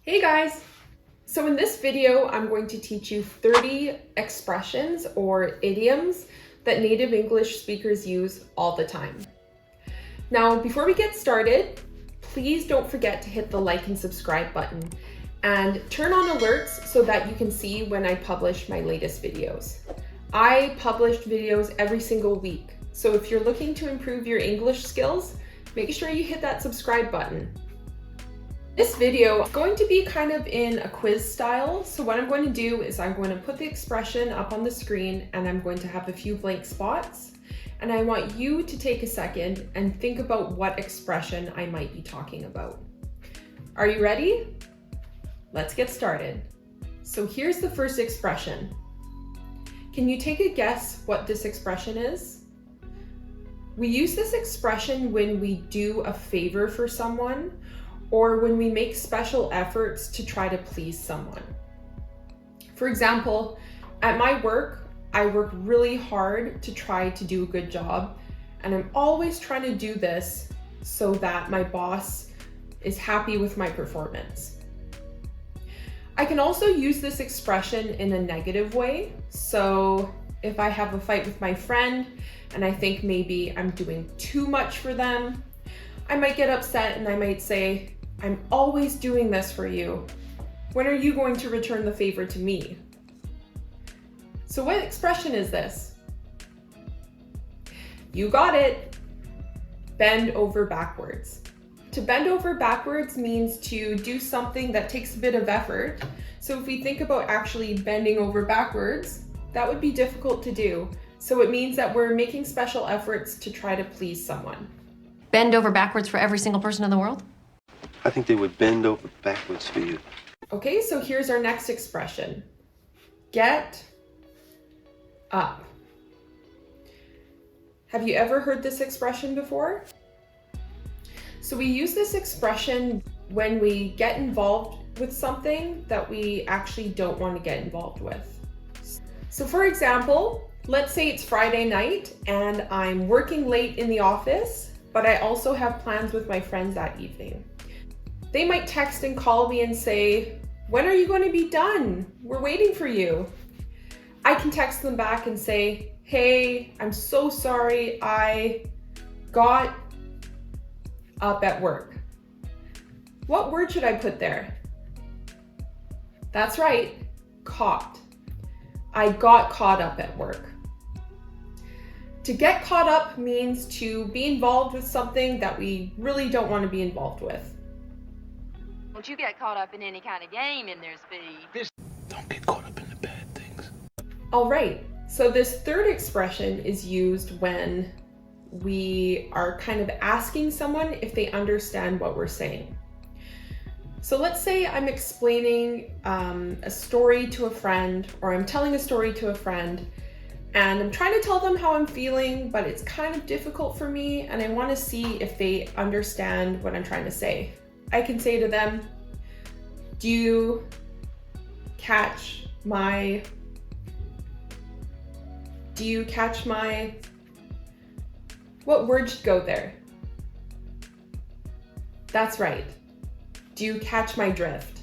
Hey guys! So in this video, I'm going to teach you 30 expressions or idioms that native English speakers use all the time. Now, before we get started, please don't forget to hit the like and subscribe button and turn on alerts so that you can see when I publish my latest videos. I publish videos every single week, so if you're looking to improve your English skills, make sure you hit that subscribe button. This video is going to be kind of in a quiz style. So what I'm going to do is I'm going to put the expression up on the screen and I'm going to have a few blank spots. And I want you to take a second and think about what expression I might be talking about. Are you ready? Let's get started. So here's the first expression. Can you take a guess what this expression is? We use this expression when we do a favor for someone, or when we make special efforts to try to please someone. For example, at my work, I work really hard to try to do a good job, and I'm always trying to do this so that my boss is happy with my performance. I can also use this expression in a negative way. So if I have a fight with my friend and I think maybe I'm doing too much for them, I might get upset and I might say, "I'm always doing this for you. When are you going to return the favor to me?" So what expression is this? You got it. Bend over backwards. To bend over backwards means to do something that takes a bit of effort. So if we think about actually bending over backwards, that would be difficult to do. So it means that we're making special efforts to try to please someone. Bend over backwards for every single person in the world? I think they would bend over backwards for you. Okay, so here's our next expression. Get up. Have you ever heard this expression before? So we use this expression when we get involved with something that we actually don't want to get involved with. So for example, let's say it's Friday night and I'm working late in the office, but I also have plans with my friends that evening. They might text and call me and say, "When are you going to be done? We're waiting for you." I can text them back and say, "Hey, I'm so sorry, I got up at work." What word should I put there? That's right, caught. I got caught up at work. To get caught up means to be involved with something that we really don't want to be involved with. Don't you get caught up in any kind of game in there, Speed. Don't get caught up in the bad things. All right, so this third expression is used when we are kind of asking someone if they understand what we're saying. So let's say I'm explaining a story to a friend, or I'm telling a story to a friend, and I'm trying to tell them how I'm feeling, but it's kind of difficult for me, and I want to see if they understand what I'm trying to say. I can say to them, do you catch my, what word should go there? That's right. Do you catch my drift?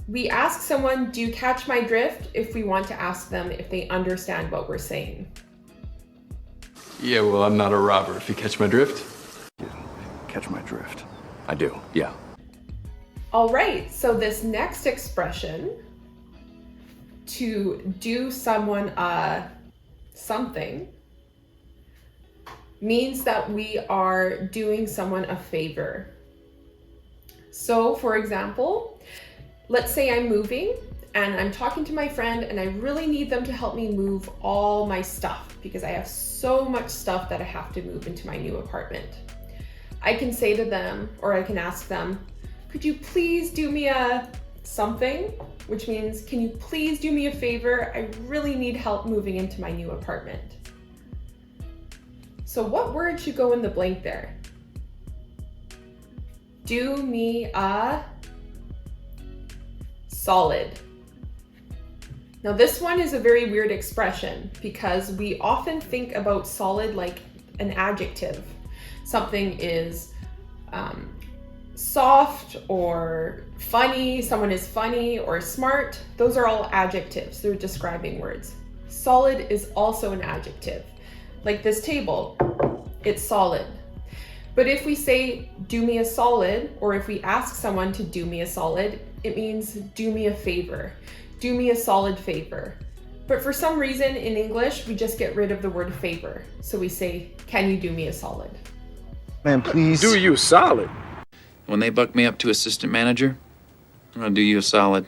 We ask someone, do you catch my drift, if we want to ask them if they understand what we're saying. Yeah, well, I'm not a robber, if you catch my drift. Catch my drift. I do, yeah. All right, so this next expression, to do someone something, means that we are doing someone a favor. So for example, let's say I'm moving and I'm talking to my friend and I really need them to help me move all my stuff because I have so much stuff that I have to move into my new apartment. I can say to them, or I can ask them, could you please do me a something? Which means, can you please do me a favor? I really need help moving into my new apartment. So what word should go in the blank there? Do me a solid. Now this one is a very weird expression because we often think about solid like an adjective. Something is soft or funny, someone is funny or smart, those are all adjectives. They're describing words. Solid is also an adjective. Like this table, it's solid. But if we say, do me a solid, or if we ask someone to do me a solid, it means do me a favor. Do me a solid favor. But for some reason in English, we just get rid of the word favor. So we say, can you do me a solid? Man, please. Do you solid? When they buck me up to assistant manager, I'm gonna do you a solid.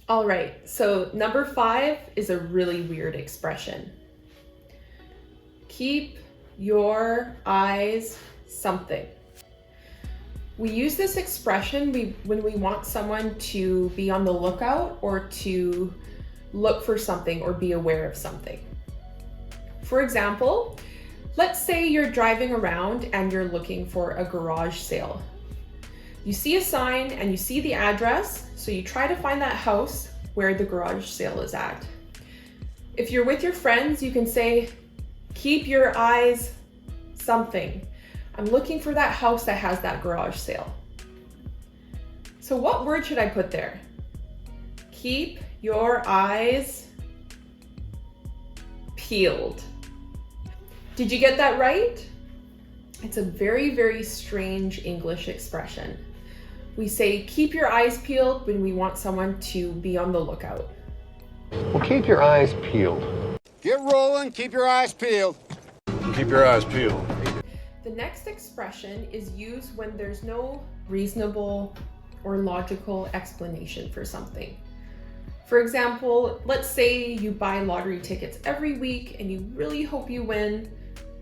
All right, so number 5 is a really weird expression. Keep your eyes something. We use this expression when we want someone to be on the lookout or to look for something or be aware of something. For example, let's say you're driving around and you're looking for a garage sale. You see a sign and you see the address, so you try to find that house where the garage sale is at. If you're with your friends, you can say, keep your eyes something. I'm looking for that house that has that garage sale. So what word should I put there? Keep your eyes peeled. Did you get that right? It's a very, very strange English expression. We say keep your eyes peeled when we want someone to be on the lookout. Well, keep your eyes peeled. Get rolling, keep your eyes peeled. Keep your eyes peeled. The next expression is used when there's no reasonable or logical explanation for something. For example, let's say you buy lottery tickets every week and you really hope you win,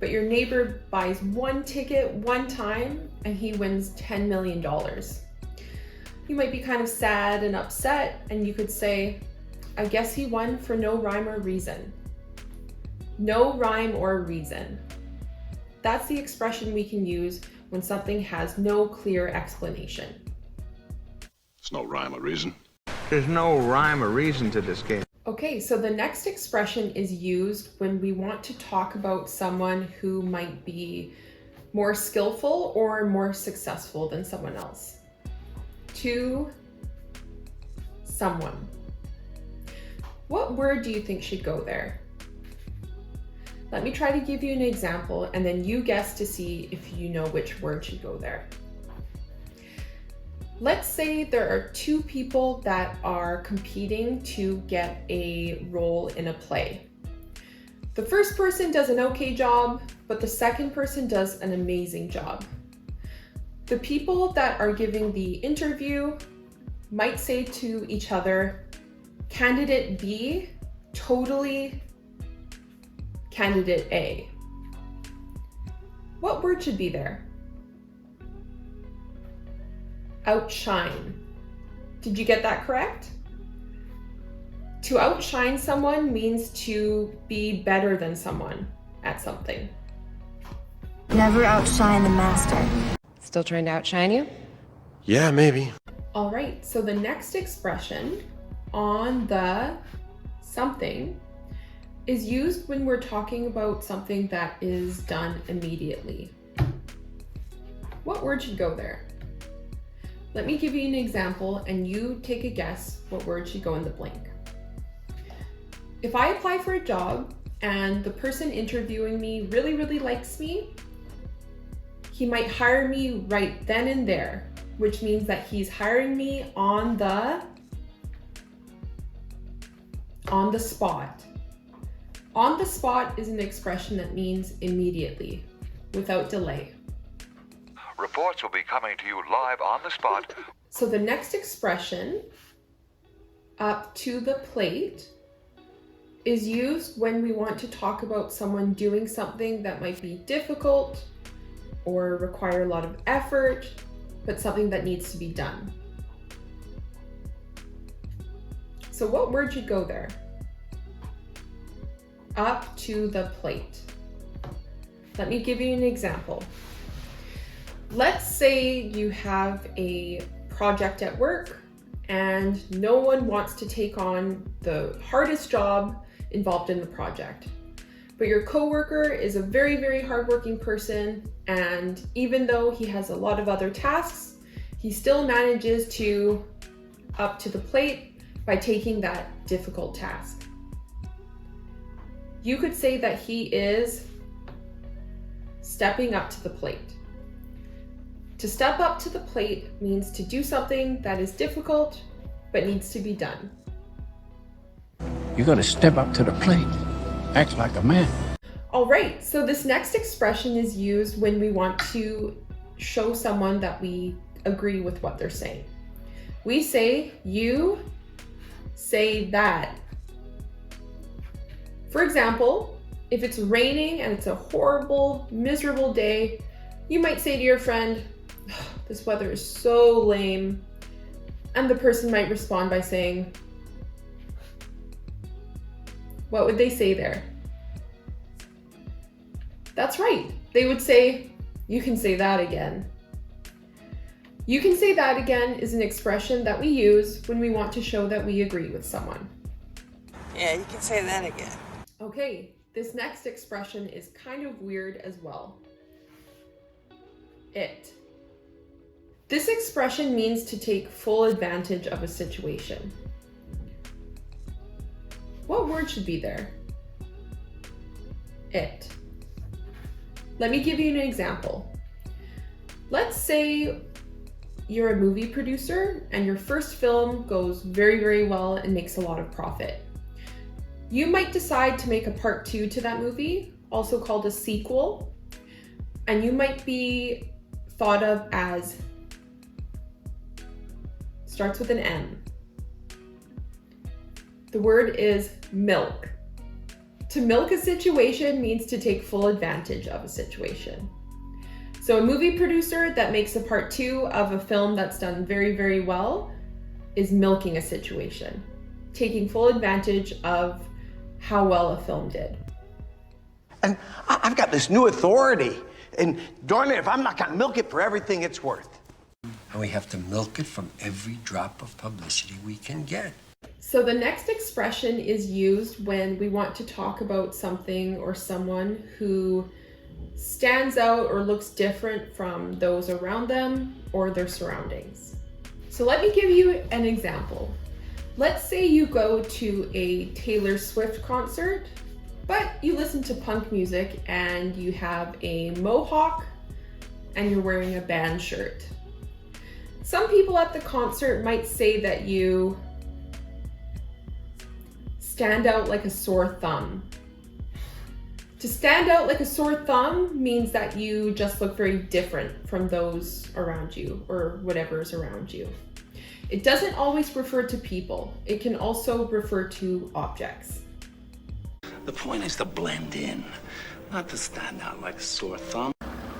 but your neighbor buys one ticket one time and he wins $10 million. You might be kind of sad and upset, and you could say, I guess he won for no rhyme or reason. No rhyme or reason. That's the expression we can use when something has no clear explanation. There's no rhyme or reason. There's no rhyme or reason to this game. Okay, so the next expression is used when we want to talk about someone who might be more skillful or more successful than someone else. To someone. What word do you think should go there? Let me try to give you an example and then you guess to see if you know which word should go there. Let's say there are 2 people that are competing to get a role in a play. The first person does an okay job, but the second person does an amazing job. The people that are giving the interview might say to each other, candidate B, totally candidate A. What word should be there? Outshine. Did you get that correct? To outshine someone means to be better than someone at something. Never outshine the master. Still trying to outshine you? Yeah, maybe. All right, so the next expression, on the something, is used when we're talking about something that is done immediately. What word should go there? Let me give you an example and you take a guess what word should go in the blank. If I apply for a job and the person interviewing me really, really likes me, he might hire me right then and there, which means that he's hiring me on the spot. On the spot is an expression that means immediately, without delay. Reports will be coming to you live on the spot. So the next expression, up to the plate, is used when we want to talk about someone doing something that might be difficult or require a lot of effort, but something that needs to be done. So what word should go there? Up to the plate. Let me give you an example. Let's say you have a project at work and no one wants to take on the hardest job involved in the project. But your coworker is a very, very hardworking person, and even though he has a lot of other tasks, he he still manages to up to the plate by taking that difficult task. You could say that he is stepping up to the plate. To step up to the plate means to do something that is difficult but needs to be done. You gotta step up to the plate. Act like a man. All right, so this next expression is used when we want to show someone that we agree with what they're saying. We say, you say that. For example, if it's raining and it's a horrible, miserable day, you might say to your friend, this weather is so lame. And the person might respond by saying, what would they say there? That's right. They would say, you can say that again. You can say that again is an expression that we use when we want to show that we agree with someone. Yeah, you can say that again. Okay, this next expression is kind of weird as well. It. This expression means to take full advantage of a situation. What word should be there? It. Let me give you an example. Let's say you're a movie producer and your first film goes very, very well and makes a lot of profit. You might decide to make a part 2 to that movie, also called a sequel, and you might be thought of as, starts with an M. The word is milk. To milk a situation means to take full advantage of a situation. So a movie producer that makes a part 2 of a film that's done very, very well is milking a situation, taking full advantage of how well a film did. And I've got this new authority. And darn it, if I'm not gonna milk it for everything it's worth. And we have to milk it from every drop of publicity we can get. So the next expression is used when we want to talk about something or someone who stands out or looks different from those around them or their surroundings. So let me give you an example. Let's say you go to a Taylor Swift concert, but you listen to punk music and you have a mohawk and you're wearing a band shirt. Some people at the concert might say that you stand out like a sore thumb. To stand out like a sore thumb means that you just look very different from those around you or whatever's around you. It doesn't always refer to people. It can also refer to objects. The point is to blend in, not to stand out like a sore thumb.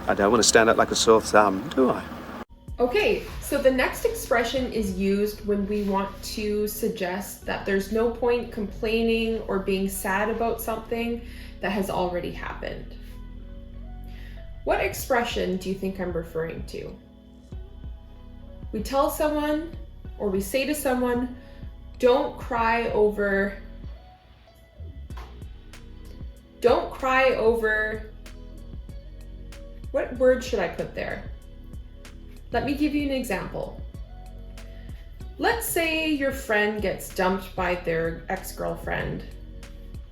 I don't want to stand out like a sore thumb, do I? Okay, so the next expression is used when we want to suggest that there's no point complaining or being sad about something that has already happened. What expression do you think I'm referring to? We tell someone, or we say to someone, don't cry over, what word should I put there? Let me give you an example. Let's say your friend gets dumped by their ex-girlfriend,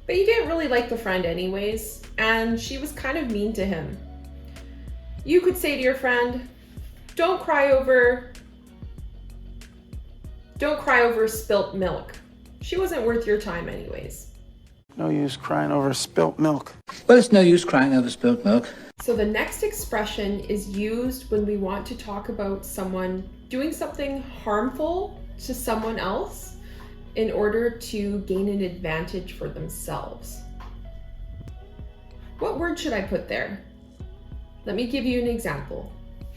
but you didn't really like the friend anyways, and she was kind of mean to him. You could say to your friend, don't cry over spilt milk. She wasn't worth your time anyways. No use crying over spilt milk. Well, it's no use crying over spilt milk. So the next expression is used when we want to talk about someone doing something harmful to someone else in order to gain an advantage for themselves. What word should I put there? Let me give you an example.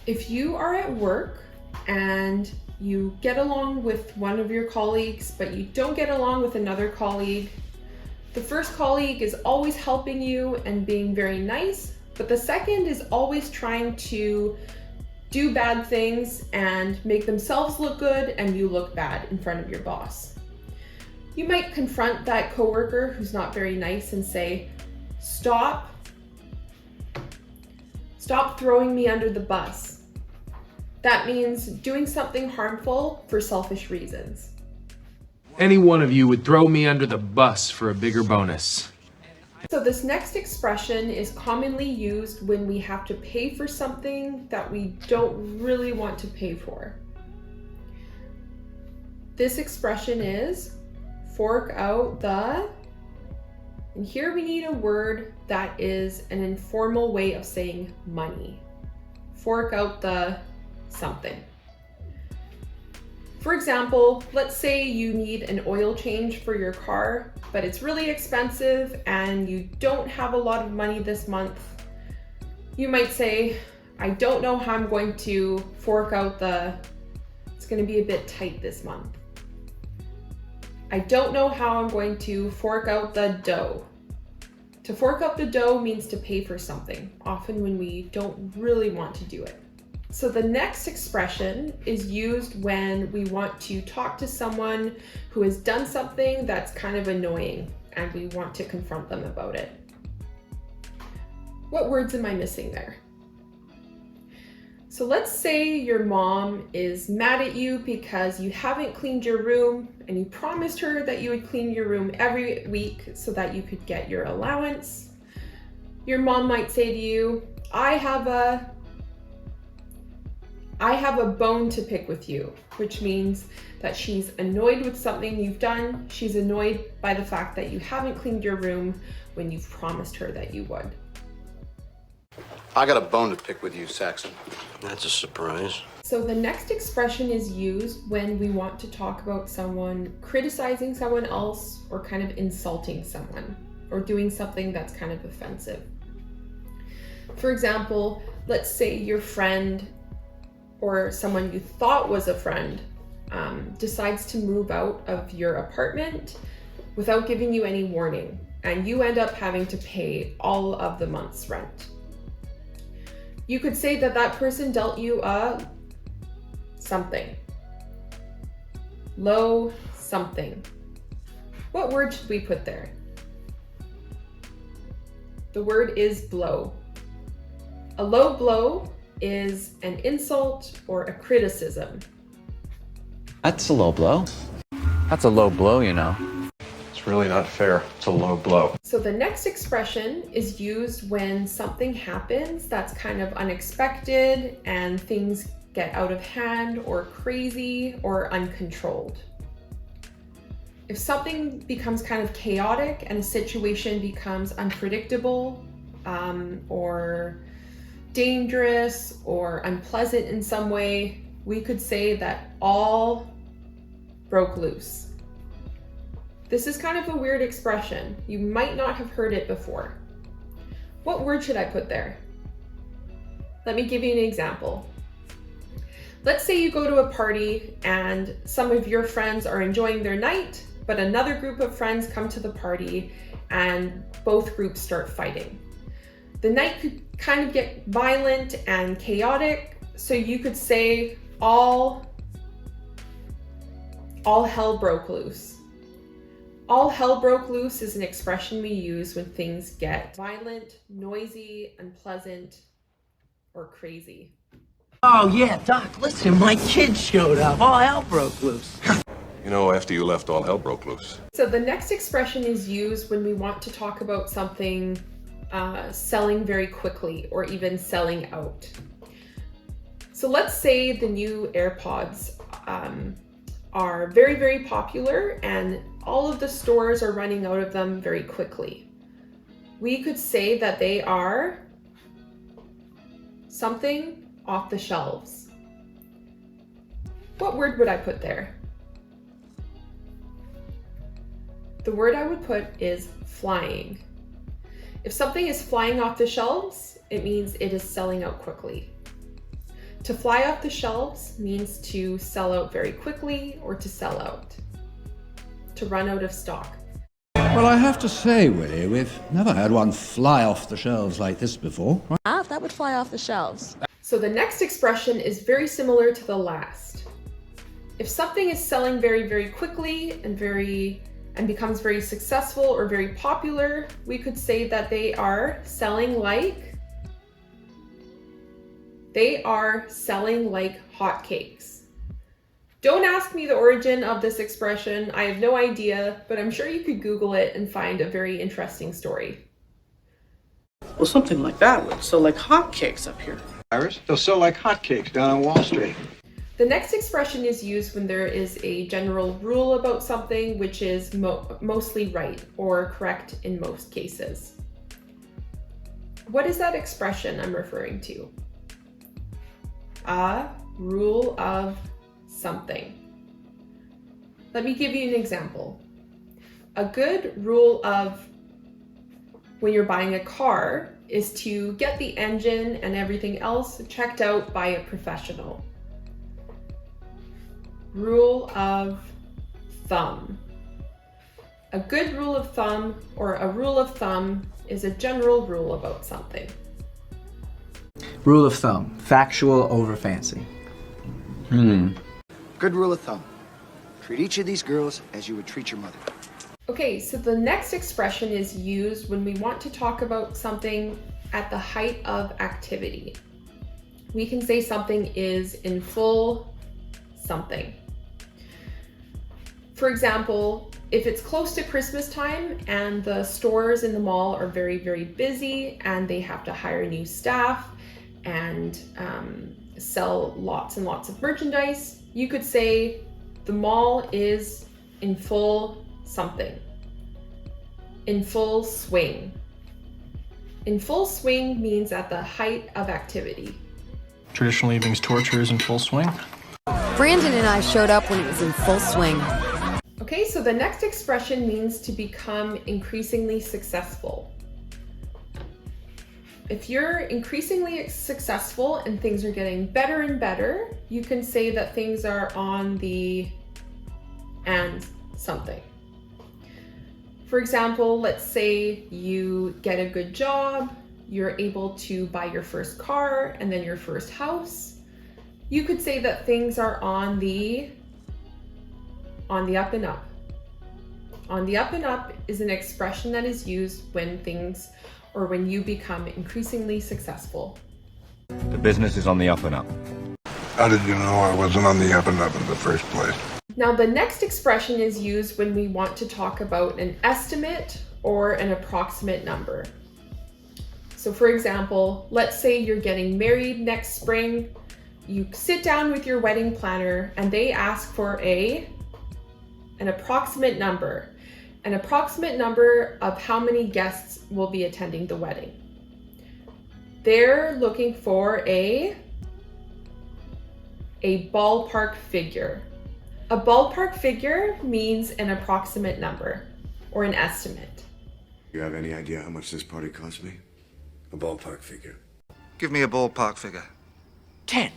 If you are at work and you get along with one of your colleagues, but you don't get along with another colleague, the first colleague is always helping you and being very nice, but the second is always trying to do bad things and make themselves look good and you look bad in front of your boss. You might confront that coworker who's not very nice and say, stop throwing me under the bus. That means doing something harmful for selfish reasons. Any one of you would throw me under the bus for a bigger bonus. So this next expression is commonly used when we have to pay for something that we don't really want to pay for. This expression is fork out the, and here we need a word that is an informal way of saying money. Fork out the something. For example, let's say you need an oil change for your car, but it's really expensive and you don't have a lot of money this month. You might say, I don't know how I'm going to fork out it's going to be a bit tight this month. I don't know how I'm going to fork out the dough. To fork out the dough means to pay for something, often when we don't really want to do it. So the next expression is used when we want to talk to someone who has done something that's kind of annoying and we want to confront them about it. What words am I missing there? So let's say your mom is mad at you because you haven't cleaned your room and you promised her that you would clean your room every week so that you could get your allowance. Your mom might say to you, I have a bone to pick with you, which means that she's annoyed with something you've done. She's annoyed by the fact that you haven't cleaned your room when you've promised her that you would. I got a bone to pick with you, Saxon. That's a surprise. So the next expression is used when we want to talk about someone criticizing someone else or kind of insulting someone or doing something that's kind of offensive. For example, let's say your friend or someone you thought was a friend decides to move out of your apartment without giving you any warning, and you end up having to pay all of the month's rent. You could say that that person dealt you a something. Low something. What word should we put there? The word is blow. A low blow is an insult or a criticism. That's a low blow. That's a low blow, you know. It's really not fair. It's a low blow. So the next expression is used when something happens that's kind of unexpected and things get out of hand or crazy or uncontrolled. If something becomes kind of chaotic and a situation becomes unpredictable or dangerous or unpleasant in some way, we could say that all broke loose. This is kind of a weird expression. You might not have heard it before. What word should I put there? Let me give you an example. Let's say you go to a party and some of your friends are enjoying their night, but another group of friends come to the party and both groups start fighting. The night could kind of get violent and chaotic, so you could say all hell broke loose. All hell broke loose is an expression we use when things get violent, noisy, unpleasant, or crazy. Oh yeah, Doc, listen, my kids showed up. All hell broke loose. You know, after you left, all hell broke loose. So the next expression is used when we want to talk about something selling very quickly or even selling out. So let's say the new AirPods are very, very popular and all of the stores are running out of them very quickly. We could say that they are something off the shelves. What word would I put there? The word I would put is flying. If something is flying off the shelves, it means it is selling out quickly. To fly off the shelves means to sell out very quickly or to sell out, to run out of stock. Well, I have to say, Willie, we've never had one fly off the shelves like this before. That would fly off the shelves. So the next expression is very similar to the last. If something is selling very, very quickly and becomes very successful or very popular, we could say that they are selling like hotcakes. Don't ask me the origin of this expression. I have no idea, but I'm sure you could Google it and find a very interesting story. Well, something like that would sell like hotcakes up here. Iris, they'll sell like hotcakes down on Wall Street. The next expression is used when there is a general rule about something which is mostly right or correct in most cases. What is that expression I'm referring to? A rule of something. Let me give you an example. A good rule of when you're buying a car is to get the engine and everything else checked out by a professional. Rule of thumb. A good rule of thumb or a rule of thumb is a general rule about something. Rule of thumb, factual over fancy. Good rule of thumb. Treat each of these girls as you would treat your mother. Okay, so the next expression is used when we want to talk about something at the height of activity. We can say something is in full something. For example, if it's close to Christmas time and the stores in the mall are very, very busy and they have to hire new staff and sell lots and lots of merchandise, you could say the mall is in full something. In full swing. In full swing means at the height of activity. Traditional evenings torture is in full swing. Brandon and I showed up when it was in full swing. Okay, so the next expression means to become increasingly successful. If you're increasingly successful and things are getting better and better, you can say that things are on the and something. For example, let's say you get a good job, you're able to buy your first car and then your first house. You could say that things are on the up and up. On the up and up is an expression that is used when things or when you become increasingly successful. The business is on the up and up. How did you know I wasn't on the up and up in the first place? Now, the next expression is used when we want to talk about an estimate or an approximate number. So for example, let's say you're getting married next spring. You sit down with your wedding planner and they ask for an approximate number. An approximate number of how many guests will be attending the wedding. They're looking for a ballpark figure. A ballpark figure means an approximate number or an estimate. You have any idea how much this party cost me? A ballpark figure. Give me a ballpark figure. 10.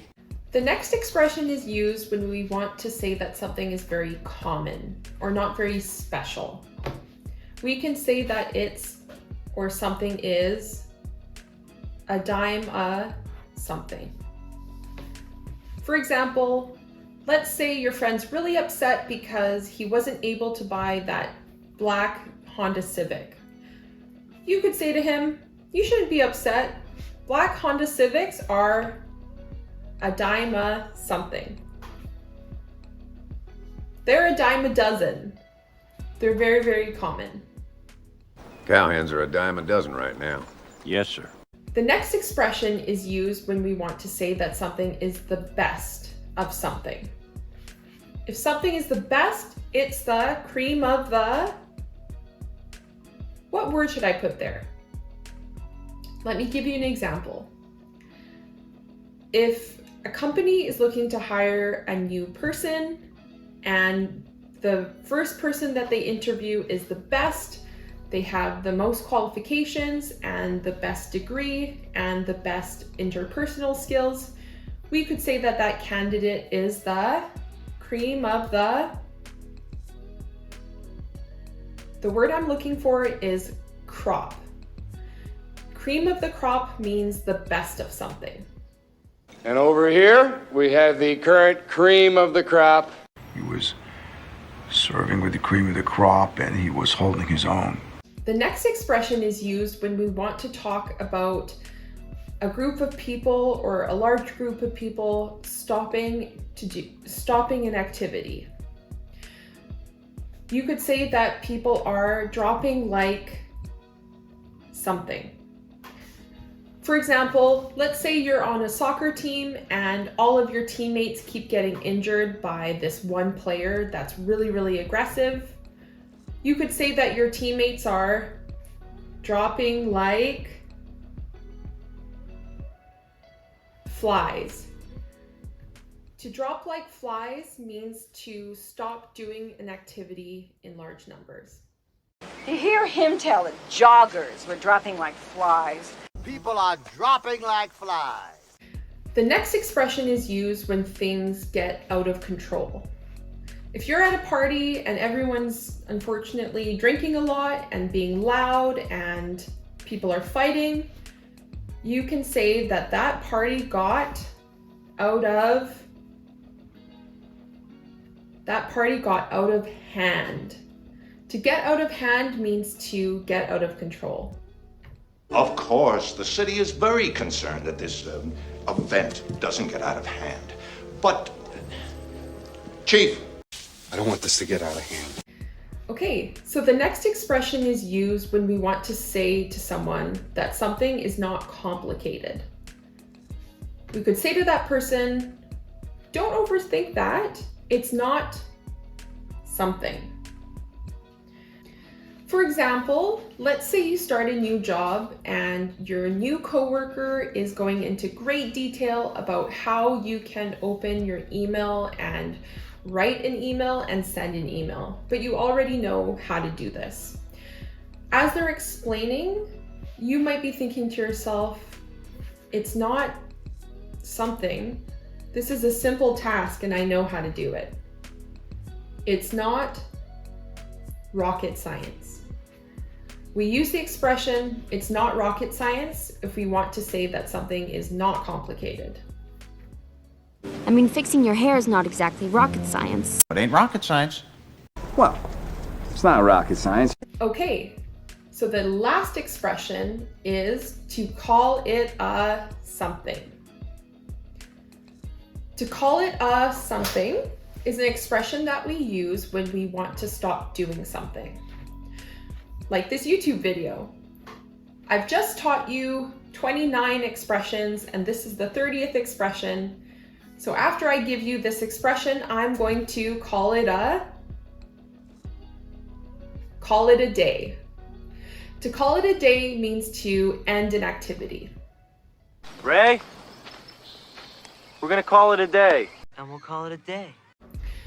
The next expression is used when we want to say that something is very common or not very special. We can say that it's or something is a dime a something. For example, let's say your friend's really upset because he wasn't able to buy that black Honda Civic. You could say to him, you shouldn't be upset. Black Honda Civics are a dime a something. They're a dime a dozen. They're very, very common. Cowhands are a dime a dozen right now. Yes, sir. The next expression is used when we want to say that something is the best of something. If something is the best, it's the cream of the... What word should I put there? Let me give you an example. If a company is looking to hire a new person and the first person that they interview is the best, they have the most qualifications and the best degree and the best interpersonal skills, we could say that that candidate is the cream of the... The word I'm looking for is crop. Cream of the crop means the best of something. And over here, we have the current cream of the crop. He was serving with the cream of the crop and he was holding his own. The next expression is used when we want to talk about a group of people or a large group of people stopping an activity. You could say that people are dropping like something. For example, let's say you're on a soccer team and all of your teammates keep getting injured by this one player that's really, really aggressive. You could say that your teammates are dropping like flies. To drop like flies means to stop doing an activity in large numbers. To hear him tell it, joggers were dropping like flies. People are dropping like flies. The next expression is used when things get out of control. If you're at a party and everyone's unfortunately drinking a lot and being loud and people are fighting, you can say that that party got out of hand. To get out of hand means to get out of control. Of course, the city is very concerned that this event doesn't get out of hand. But, Chief, I don't want this to get out of hand. Okay, so the next expression is used when we want to say to someone that something is not complicated. We could say to that person, don't overthink that. It's not something. For example, let's say you start a new job and your new coworker is going into great detail about how you can open your email and write an email and send an email, but you already know how to do this. As they're explaining, you might be thinking to yourself, it's not something. This is a simple task and I know how to do it. It's not rocket science. We use the expression, it's not rocket science, if we want to say that something is not complicated. I mean, fixing your hair is not exactly rocket science. It ain't rocket science. Well, it's not rocket science. Okay, so the last expression is to call it a something. To call it a something is an expression that we use when we want to stop doing something. Like this YouTube video. I've just taught you 29 expressions and this is the 30th expression. So after I give you this expression, I'm going to call it a day. To call it a day means to end an activity. Ray, we're gonna call it a day. And we'll call it a day.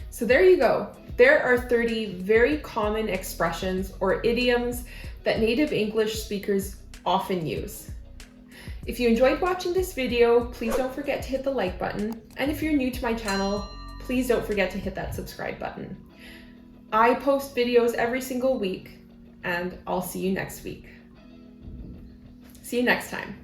So there you go. There are 30 very common expressions or idioms that native English speakers often use. If you enjoyed watching this video, please don't forget to hit the like button. And if you're new to my channel, please don't forget to hit that subscribe button. I post videos every single week and I'll see you next week. See you next time.